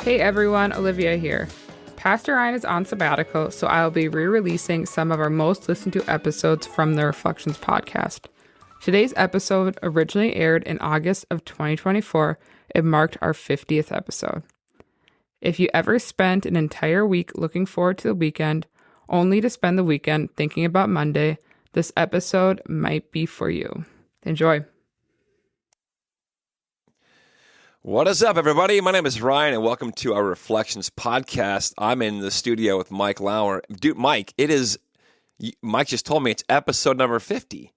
Hey everyone, Olivia here. Pastor Ryan is on sabbatical, so I'll be re-releasing some of our most listened to episodes from the Reflections podcast. Today's episode originally aired in August of 2024. It marked our 50th episode. If you ever spent an entire week looking forward to the weekend, only to spend the weekend thinking about Monday, this episode might be for you. Enjoy. What is up, everybody? My name is Ryan, and welcome to our Reflections podcast. I'm in the studio with Mike Lauer. Dude, Mike, Mike just told me it's episode number 50.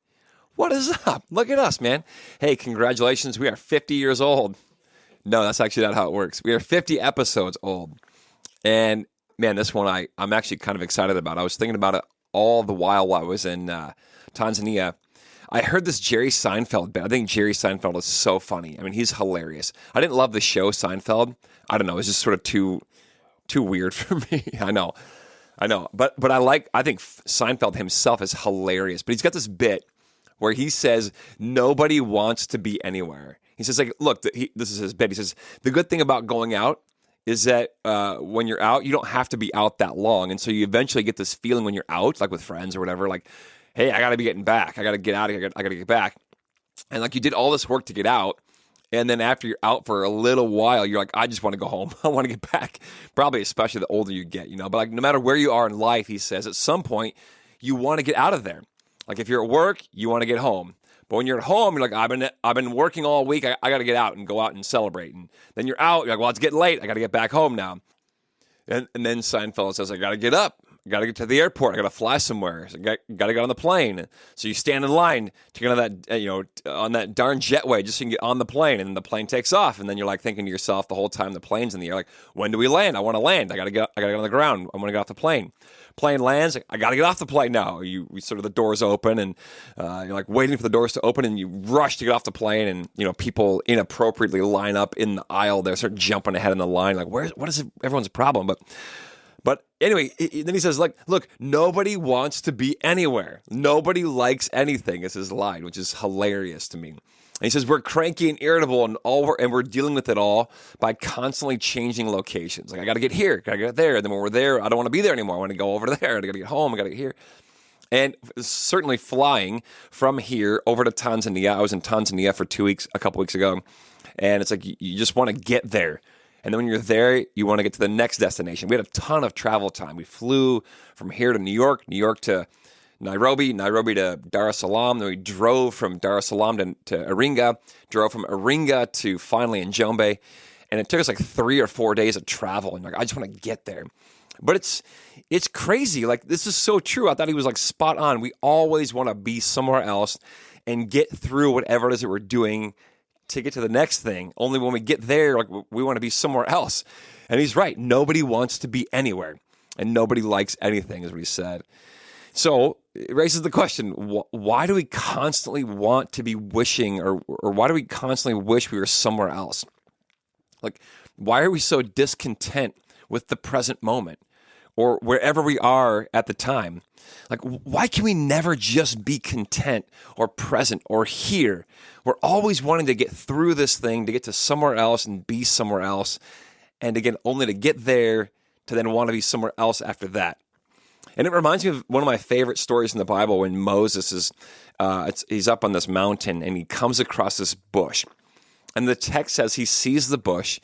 What is up? Look at us, man. Hey, congratulations. We are 50 years old. No, that's actually not how it works. We are 50 episodes old. And, man, this one I'm actually kind of excited about. I was thinking about it all the while I was in Tanzania. I heard this Jerry Seinfeld bit. I think Jerry Seinfeld is so funny. I mean, he's hilarious. I didn't love the show Seinfeld. I don't know. It's just sort of too weird for me. I know. But I think Seinfeld himself is hilarious. But he's got this bit where he says nobody wants to be anywhere. He says, like, look, this is his bit. He says, the good thing about going out is that when you're out, you don't have to be out that long. And so you eventually get this feeling when you're out, like with friends or whatever, like, hey, I got to be getting back. I got to get out of here. I got to get back. And like you did all this work to get out. And then after you're out for a little while, you're like, I just want to go home. I want to get back. Probably especially the older you get, But like no matter where you are in life, he says, at some point, you want to get out of there. Like if you're at work, you want to get home. But when you're at home, you're like, I've been working all week. I got to get out and go out and celebrate. And then you're out. You're like, well, it's getting late. I got to get back home now. And then Seinfeld says, I got to get up. I got to get to the airport. I got to fly somewhere. So I got to get on the plane. So you stand in line to get on that, on that darn jetway just so you can get on the plane. And then the plane takes off. And then you're like thinking to yourself the whole time the plane's in the air, like, when do we land? I want to land. I got to get on the ground. I want to get off the plane. Plane lands. I got to get off the plane now. We sort of the doors open and you're like waiting for the doors to open and you rush to get off the plane and people inappropriately line up in the aisle. They start jumping ahead in the line. Like what is everyone's problem? But anyway, then he says, like, look, nobody wants to be anywhere. Nobody likes anything is his line, which is hilarious to me. And he says, we're cranky and irritable and we're dealing with it all by constantly changing locations. Like, I got to get here, got to get there. And then when we're there, I don't want to be there anymore. I want to go over there. I got to get home. I got to get here. And certainly flying from here over to Tanzania. I was in Tanzania for a couple weeks ago. And it's like, you just want to get there. And then when you're there, you want to get to the next destination. We had a ton of travel time. We flew from here to New York to Nairobi to Dar es Salaam. Then we drove from Dar es Salaam to Iringa, drove from Iringa to finally Njombe. And it took us like 3 or 4 days of travel. And I just want to get there. But it's crazy. Like, this is so true. I thought he was like spot on. We always want to be somewhere else and get through whatever it is that we're doing to get to the next thing. Only when we get there, like, we want to be somewhere else. And he's right. Nobody wants to be anywhere. And nobody likes anything, is what he said. So it raises the question, why do we constantly want to be wishing, or why do we constantly wish we were somewhere else? Like, why are we so discontent with the present moment or wherever we are at the time? Like, why can we never just be content or present or here? We're always wanting to get through this thing, to get to somewhere else and be somewhere else. And again, only to get there to then want to be somewhere else after that. And it reminds me of one of my favorite stories in the Bible when Moses is, he's up on this mountain and he comes across this bush. And the text says he sees the bush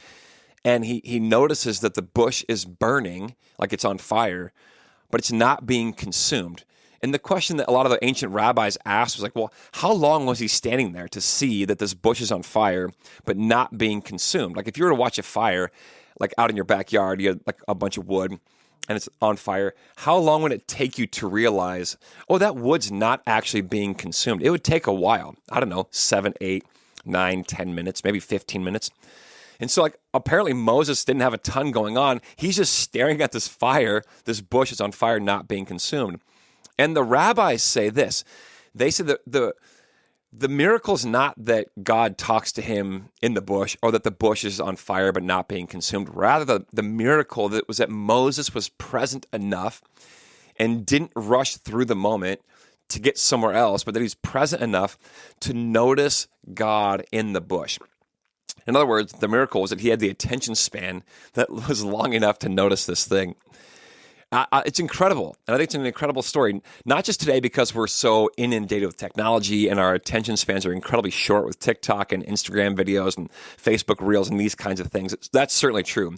and he notices that the bush is burning, like it's on fire, but it's not being consumed. And the question that a lot of the ancient rabbis asked was like, well, how long was he standing there to see that this bush is on fire but not being consumed? Like if you were to watch a fire, like out in your backyard, you had like a bunch of wood and it's on fire, how long would it take you to realize, oh, that wood's not actually being consumed? It would take a while. I don't know, 7, 8, 9, 10 minutes, maybe 15 minutes. And so, like, apparently Moses didn't have a ton going on. He's just staring at this fire. This bush is on fire, not being consumed. And the rabbis say this. They say that the miracle is not that God talks to him in the bush or that the bush is on fire but not being consumed. Rather, the miracle that was that Moses was present enough and didn't rush through the moment to get somewhere else, but that he's present enough to notice God in the bush. In other words, the miracle was that he had the attention span that was long enough to notice this thing. It's incredible. And I think it's an incredible story, not just today because we're so inundated with technology and our attention spans are incredibly short with TikTok and Instagram videos and Facebook Reels and these kinds of things. That's certainly true.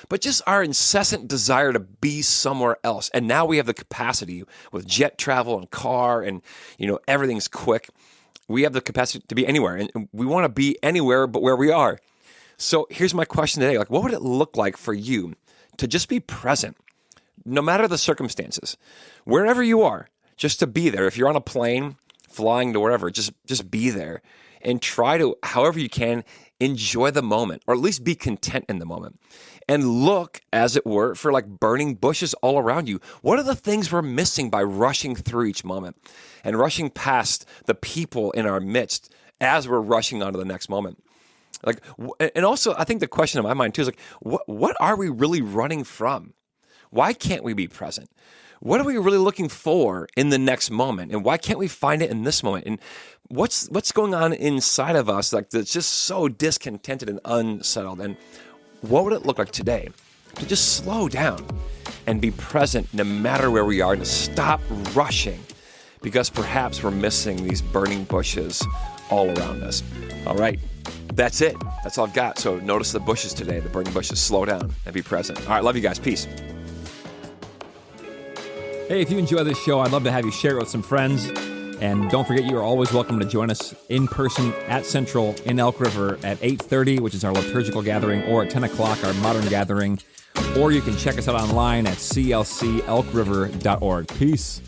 But just our incessant desire to be somewhere else. And now we have the capacity with jet travel and car and, everything's quick. We have the capacity to be anywhere. And we want to be anywhere but where we are. So here's my question today. What would it look like for you to just be present? No matter the circumstances, wherever you are, just to be there. If you're on a plane, flying to wherever, just be there and try to, however you can, enjoy the moment or at least be content in the moment and look, as it were, for burning bushes all around you. What are the things we're missing by rushing through each moment and rushing past the people in our midst as we're rushing on to the next moment? And also, I think the question in my mind too is what are we really running from? Why can't we be present? What are we really looking for in the next moment? And why can't we find it in this moment? And what's going on inside of us that's just so discontented and unsettled? And what would it look like today to just slow down and be present no matter where we are and to stop rushing because perhaps we're missing these burning bushes all around us? All right. That's it. That's all I've got. So notice the bushes today, the burning bushes. Slow down and be present. All right. Love you guys. Peace. Hey, if you enjoy this show, I'd love to have you share it with some friends. And don't forget, you are always welcome to join us in person at Central in Elk River at 8:30, which is our liturgical gathering, or at 10 o'clock, our modern gathering. Or you can check us out online at clcelkriver.org. Peace.